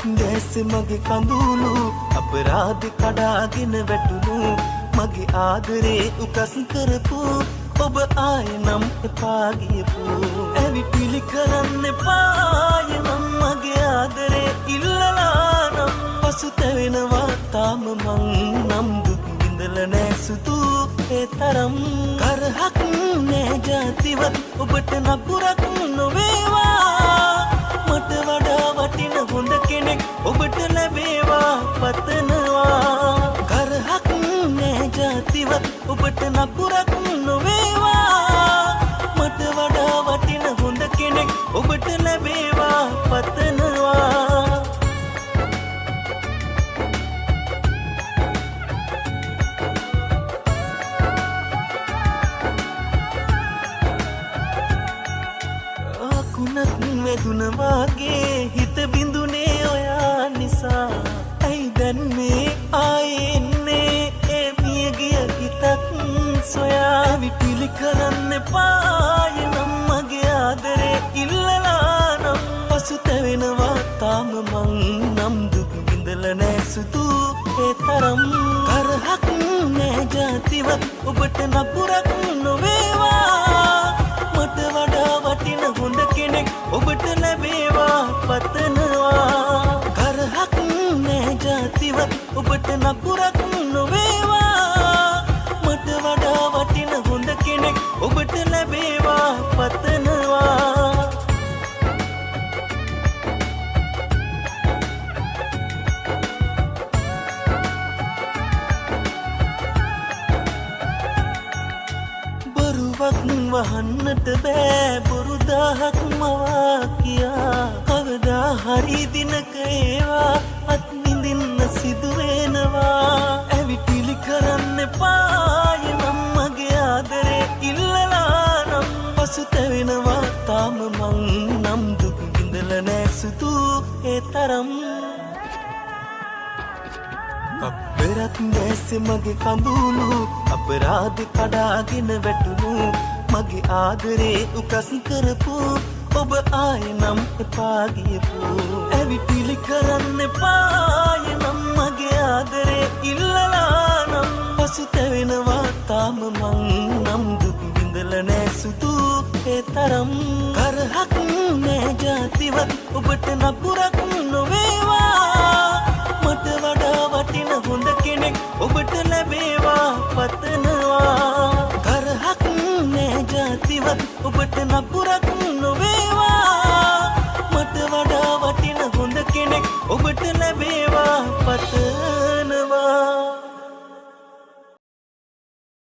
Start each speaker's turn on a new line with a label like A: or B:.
A: වෙරක් දැස්සේ මගේ කඳුළු අපරාධ කඩාගෙන වැටුණු මගේ ආදරේ උකස් කරපු ඔබ ආයෙනම් එපා ගියපු ඇවිටිලි කරන්න එපායනම් මගේ ආදරේ ඉල්ලලා නම් පසුතැවෙනවා තාම මං නම් දුක් විඳලා නෑ සුදු ඒ තරම් කරහක් නෑ ජාතිවත් ඔබට නපුරක් නොවේවා මට වඩා වටින හොඳ කෙනෙක් ඔබට ලැබේවා පතනවා කරහක් නෑ ජාතිවත් ඔබට නපුරක් නොවේවා මට වඩා වටින හොඳ කෙනෙක් ඔබට ලැබේවා පතනවා වෙදුන වාගේ හිත බිඳුනේ ඔයා නිසා ඇයි දැන් මේ ආයෙන්නේ ඒ මිය ගිය හිතක් සොයා විපිලි කරන්න එපායනම් මගේ ආදරේ ඉල්ලලා නම් පසුතැවෙනවා තාම මං නම් දුක් විඳලා නෑ සුදු ඒ තරම් කරහක් නෑ ජාතිවත් ඔබට නපුරක් නොවේවා මට වඩා වටින හොඳ කෙනෙක් ඔබට ලැබේවා පතනවා කරහක් නෑ ජාතිවත් ඔබට නපුරක් නොවේවා මට වඩා වටින හොඳ කෙනෙක් ඔබට ලැබේවා පතනවා වහන්නට බෑ බොරු දහක් මවා කියා කවදා හරි දිනක ඒවා අත් විඳින්න සිදු වෙනවා ඇවිටිලි කරන්න එපායනම් මගේ ආදරේ ඉල්ලලා නම් පසුතැවෙනවා තාම මං නම් දුක් විඳලා නෑ සුදු ඒ තරම් වෙරක් දැස්සේ මගේ කඳුළු අපරාධ කඩාගෙන වැටුණු මගේ ආදරේ උකස් කරපු ඔබ ආයෙනම් එපා ගියපු ඇවිටිලි කරන්න එපායනම් මගේ ආදරේ ඉල්ලලා නම් පසුතැවෙනවා තාම මං නම් දුක් විඳලා නෑ සුදු ඒ තරම් කරහක් නෑ ජාතිවත් ඔබට නපුරක් නොවේවා මට වඩා වටින හොඳ කෙනෙක් ඔබට ලැබේවා පතනවා කරහක් නෑ ජාතිවත් ඔබට නපුරක් නොවේවා මට වඩා වටින හොඳ කෙනෙක් ඔබට ලැබේවා පතනවා